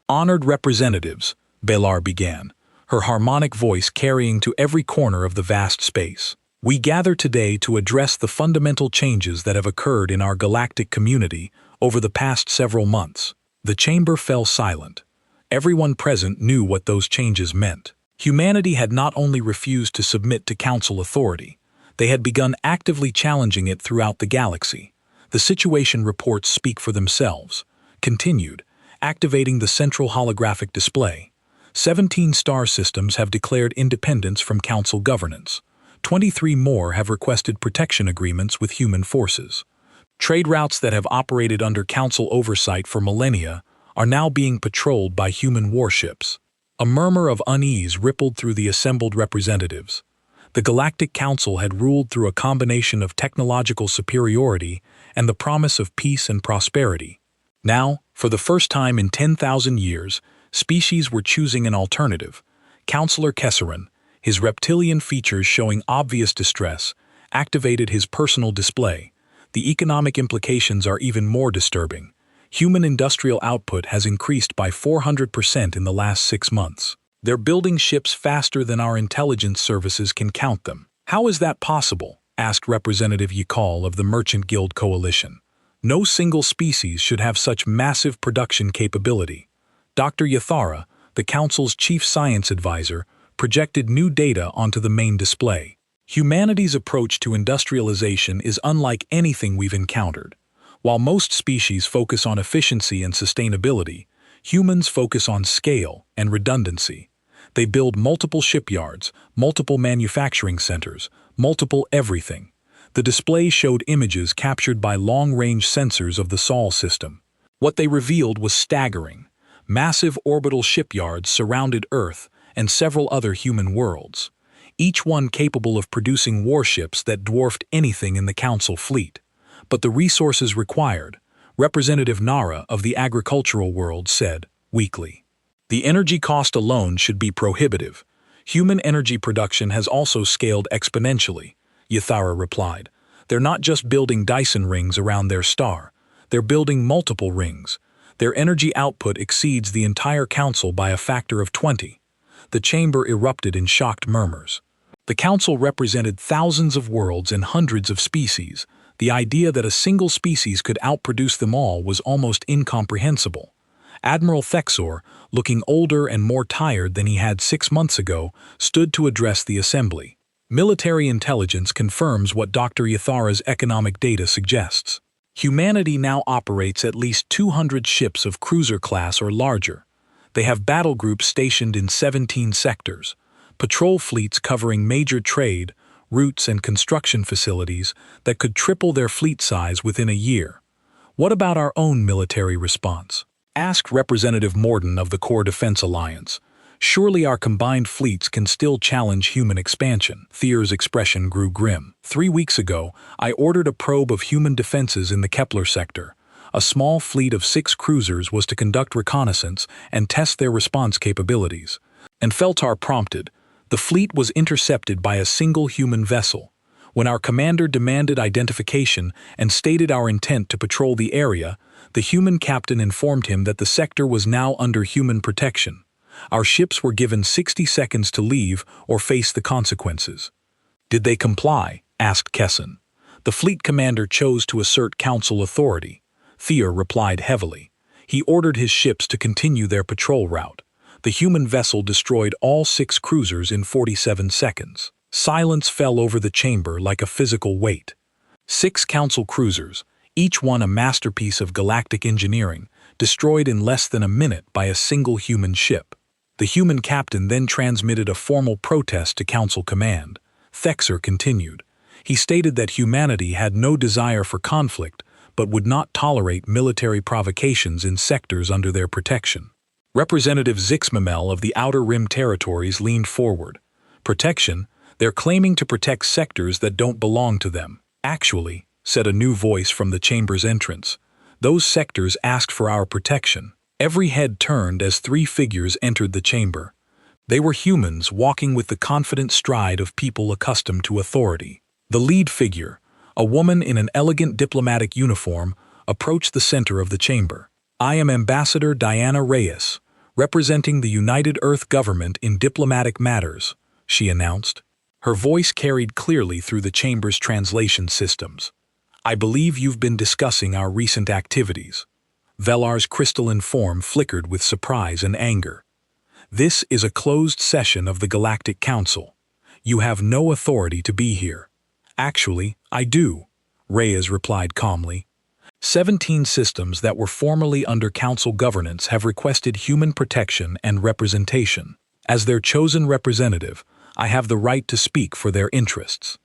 "Honored representatives," Velar began, her harmonic voice carrying to every corner of the vast space. "We gather today to address the fundamental changes that have occurred in our galactic community over the past several months." The chamber fell silent. Everyone present knew what those changes meant. Humanity had not only refused to submit to Council authority, they had begun actively challenging it throughout the galaxy. The situation reports speak for themselves. Continued, activating the central holographic display. 17 star systems have declared independence from Council governance. 23 more have requested protection agreements with human forces. Trade routes that have operated under Council oversight for millennia are now being patrolled by human warships. A murmur of unease rippled through the assembled representatives. The Galactic Council had ruled through a combination of technological superiority and the promise of peace and prosperity. Now, for the first time in 10,000 years, species were choosing an alternative. Counselor Kessarin, his reptilian features showing obvious distress, activated his personal display. The economic implications are even more disturbing. Human industrial output has increased by 400% in the last 6 months. They're building ships faster than our intelligence services can count them. "How is that possible?" asked Representative Yikal of the Merchant Guild Coalition. "No single species should have such massive production capability." Dr. Yathara, the Council's chief science advisor, projected new data onto the main display. Humanity's approach to industrialization is unlike anything we've encountered. While most species focus on efficiency and sustainability, humans focus on scale and redundancy. They build multiple shipyards, multiple manufacturing centers, multiple everything. The display showed images captured by long-range sensors of the Sol system. What they revealed was staggering. Massive orbital shipyards surrounded Earth and several other human worlds, each one capable of producing warships that dwarfed anything in the Council fleet. But the resources required, Representative Nara of the agricultural world said, weakly. The energy cost alone should be prohibitive. Human energy production has also scaled exponentially, Yathara replied. They're not just building Dyson rings around their star. They're building multiple rings. Their energy output exceeds the entire Council by a factor of 20. The chamber erupted in shocked murmurs. The Council represented thousands of worlds and hundreds of species. The idea that a single species could outproduce them all was almost incomprehensible. Admiral Thexor, looking older and more tired than he had 6 months ago, stood to address the assembly. Military intelligence confirms what Dr. Yathara's economic data suggests. Humanity now operates at least 200 ships of cruiser class or larger. They have battle groups stationed in 17 sectors, patrol fleets covering major trade, routes and construction facilities that could triple their fleet size within a year. What about our own military response? Asked Representative Morden of the Core Defense Alliance. Surely our combined fleets can still challenge human expansion. Thier's expression grew grim. 3 weeks ago, I ordered a probe of human defenses in the Kepler sector. A small fleet of 6 cruisers was to conduct reconnaissance and test their response capabilities. And Feltar prompted. The fleet was intercepted by a single human vessel. When our commander demanded identification and stated our intent to patrol the area, the human captain informed him that the sector was now under human protection. Our ships were given 60 seconds to leave or face the consequences. Did they comply? Asked Kesson. The fleet commander chose to assert Council authority. Thier replied heavily. He ordered his ships to continue their patrol route. The human vessel destroyed all 6 cruisers in 47 seconds. Silence fell over the chamber like a physical weight. 6 Council cruisers, each one a masterpiece of galactic engineering, destroyed in less than a minute by a single human ship. The human captain then transmitted a formal protest to Council command. Thexor continued. He stated that humanity had no desire for conflict, but would not tolerate military provocations in sectors under their protection. Representative Zixmamel of the Outer Rim Territories leaned forward. Protection? They're claiming to protect sectors that don't belong to them. Actually, said a new voice from the chamber's entrance, those sectors asked for our protection. Every head turned as 3 figures entered the chamber. They were humans walking with the confident stride of people accustomed to authority. The lead figure, a woman in an elegant diplomatic uniform, approached the center of the chamber. I am Ambassador Diana Reyes, representing the United Earth government in diplomatic matters, she announced. Her voice carried clearly through the chamber's translation systems. I believe you've been discussing our recent activities. Velar's crystalline form flickered with surprise and anger. This is a closed session of the Galactic Council. You have no authority to be here. Actually, I do, Reyes replied calmly. 17 systems that were formerly under Council governance have requested human protection and representation. As their chosen representative, I have the right to speak for their interests.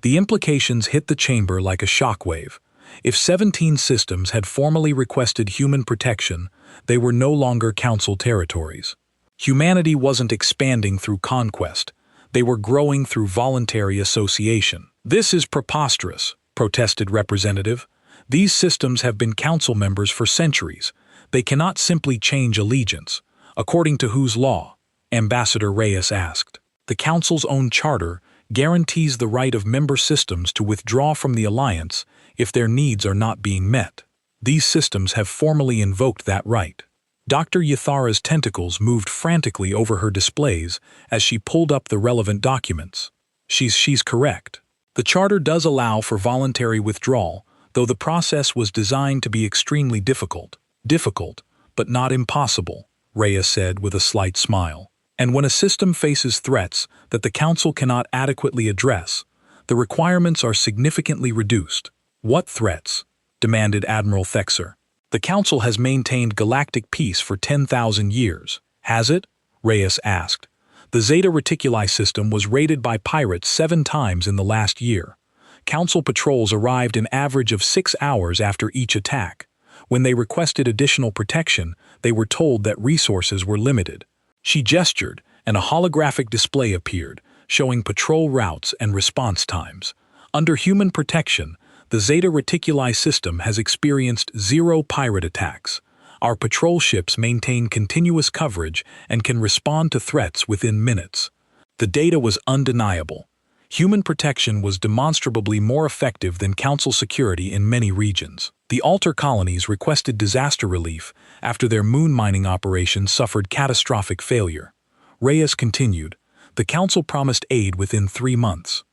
The implications hit the chamber like a shockwave. If 17 systems had formally requested human protection, they were no longer Council territories. Humanity wasn't expanding through conquest. They were growing through voluntary association. This is preposterous, protested Representative. These systems have been Council members for centuries. They cannot simply change allegiance. According to whose law? Ambassador Reyes asked. The Council's own charter guarantees the right of member systems to withdraw from the alliance if their needs are not being met. These systems have formally invoked that right. Dr. Yathara's tentacles moved frantically over her displays as she pulled up the relevant documents. She's correct. The charter does allow for voluntary withdrawal, though the process was designed to be extremely difficult. Difficult, but not impossible. Reyes said with a slight smile. And when a system faces threats that the Council cannot adequately address, the requirements are significantly reduced. What threats? Demanded Admiral Thexer. The Council has maintained galactic peace for 10,000 years. Has it? Reyes asked. The Zeta Reticuli system was raided by pirates 7 times in the last year. Council patrols arrived an average of 6 hours after each attack. When they requested additional protection, they were told that resources were limited. She gestured, and a holographic display appeared, showing patrol routes and response times. Under human protection, the Zeta Reticuli system has experienced 0 pirate attacks. Our patrol ships maintain continuous coverage and can respond to threats within minutes. The data was undeniable. Human protection was demonstrably more effective than Council security in many regions. The Alter colonies requested disaster relief after their moon mining operations suffered catastrophic failure. Reyes continued, the Council promised aid within 3 months.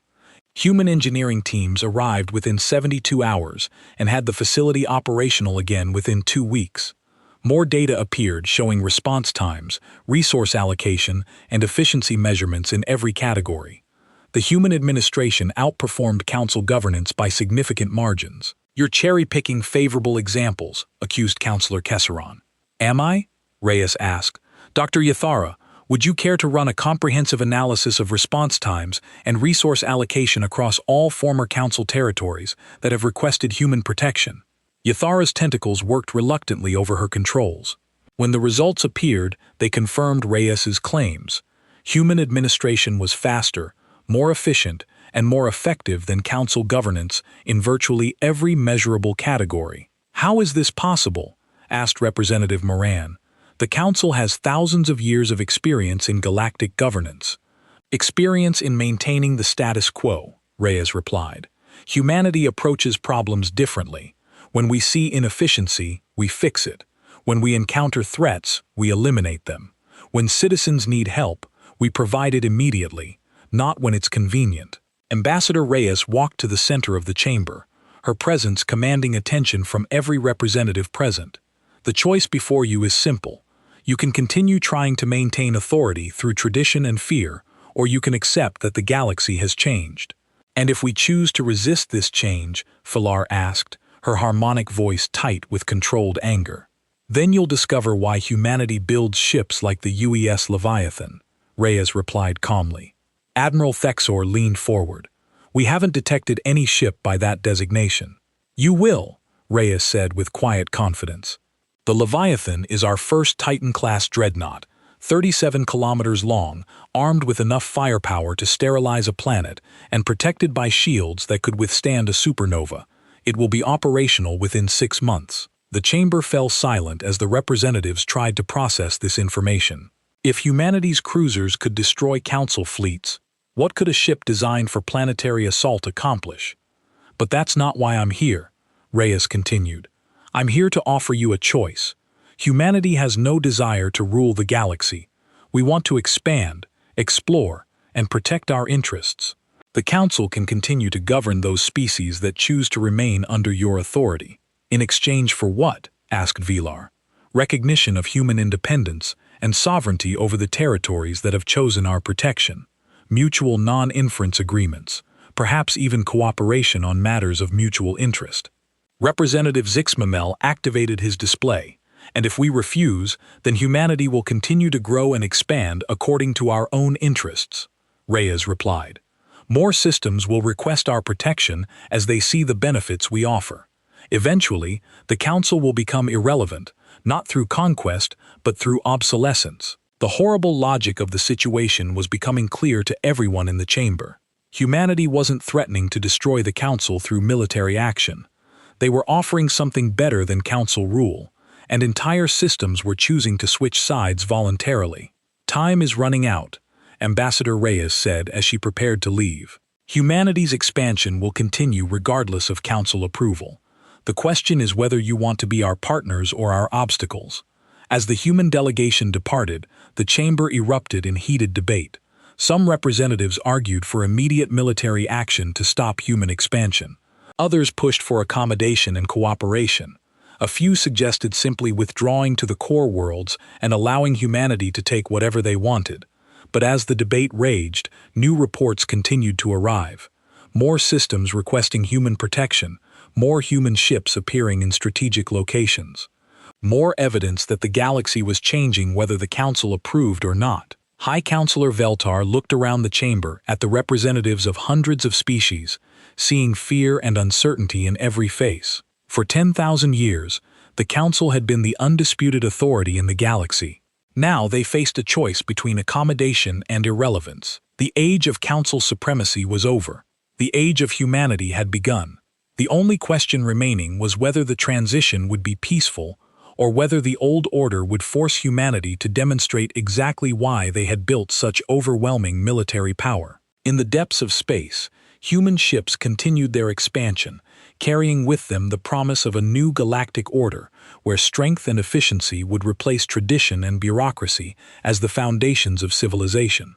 Human engineering teams arrived within 72 hours and had the facility operational again within 2 weeks. More data appeared showing response times, resource allocation, and efficiency measurements in every category. The human administration outperformed Council governance by significant margins. You're cherry-picking favorable examples, accused Councillor Kesseron. Am I? Reyes asked. Dr. Yathara, would you care to run a comprehensive analysis of response times and resource allocation across all former Council territories that have requested human protection? Yathara's tentacles worked reluctantly over her controls. When the results appeared, they confirmed Reyes's claims. Human administration was faster, more efficient, and more effective than Council governance in virtually every measurable category. How is this possible? Asked Representative Moran. The Council has thousands of years of experience in galactic governance. Experience in maintaining the status quo, Reyes replied. Humanity approaches problems differently. When we see inefficiency, we fix it. When we encounter threats, we eliminate them. When citizens need help, we provide it immediately, not when it's convenient. Ambassador Reyes walked to the center of the chamber, her presence commanding attention from every representative present. The choice before you is simple. You can continue trying to maintain authority through tradition and fear, or you can accept that the galaxy has changed. And if we choose to resist this change, Filar asked, her harmonic voice tight with controlled anger. Then you'll discover why humanity builds ships like the UES Leviathan, Reyes replied calmly. Admiral Thexor leaned forward. We haven't detected any ship by that designation. You will, Reyes said with quiet confidence. The Leviathan is our first Titan-class dreadnought, 37 kilometers long, armed with enough firepower to sterilize a planet, and protected by shields that could withstand a supernova. It will be operational within 6 months. The chamber fell silent as the representatives tried to process this information. If humanity's cruisers could destroy Council fleets, what could a ship designed for planetary assault accomplish? But that's not why I'm here, Reyes continued. I'm here to offer you a choice. Humanity has no desire to rule the galaxy. We want to expand, explore, and protect our interests. The Council can continue to govern those species that choose to remain under your authority. In exchange for what? Asked Vilar. Recognition of human independence and sovereignty over the territories that have chosen our protection. Mutual non-inference agreements, perhaps even cooperation on matters of mutual interest. Representative Zixmamel activated his display, and if we refuse, then humanity will continue to grow and expand according to our own interests, Reyes replied. More systems will request our protection as they see the benefits we offer. Eventually, the Council will become irrelevant, not through conquest, but through obsolescence. The horrible logic of the situation was becoming clear to everyone in the chamber. Humanity wasn't threatening to destroy the Council through military action. They were offering something better than Council rule, and entire systems were choosing to switch sides voluntarily. Time is running out, Ambassador Reyes said as she prepared to leave. Humanity's expansion will continue regardless of Council approval. The question is whether you want to be our partners or our obstacles. As the human delegation departed, the chamber erupted in heated debate. Some representatives argued for immediate military action to stop human expansion. Others pushed for accommodation and cooperation. A few suggested simply withdrawing to the core worlds and allowing humanity to take whatever they wanted. But as the debate raged, new reports continued to arrive. More systems requesting human protection, more human ships appearing in strategic locations. More evidence that the galaxy was changing whether the Council approved or not. High Counselor Veltar looked around the chamber at the representatives of hundreds of species, seeing fear and uncertainty in every face. For 10,000 years, the Council had been the undisputed authority in the galaxy. Now they faced a choice between accommodation and irrelevance. The age of Council supremacy was over. The age of humanity had begun. The only question remaining was whether the transition would be peaceful or whether the old order would force humanity to demonstrate exactly why they had built such overwhelming military power. In the depths of space, human ships continued their expansion, carrying with them the promise of a new galactic order, where strength and efficiency would replace tradition and bureaucracy as the foundations of civilization.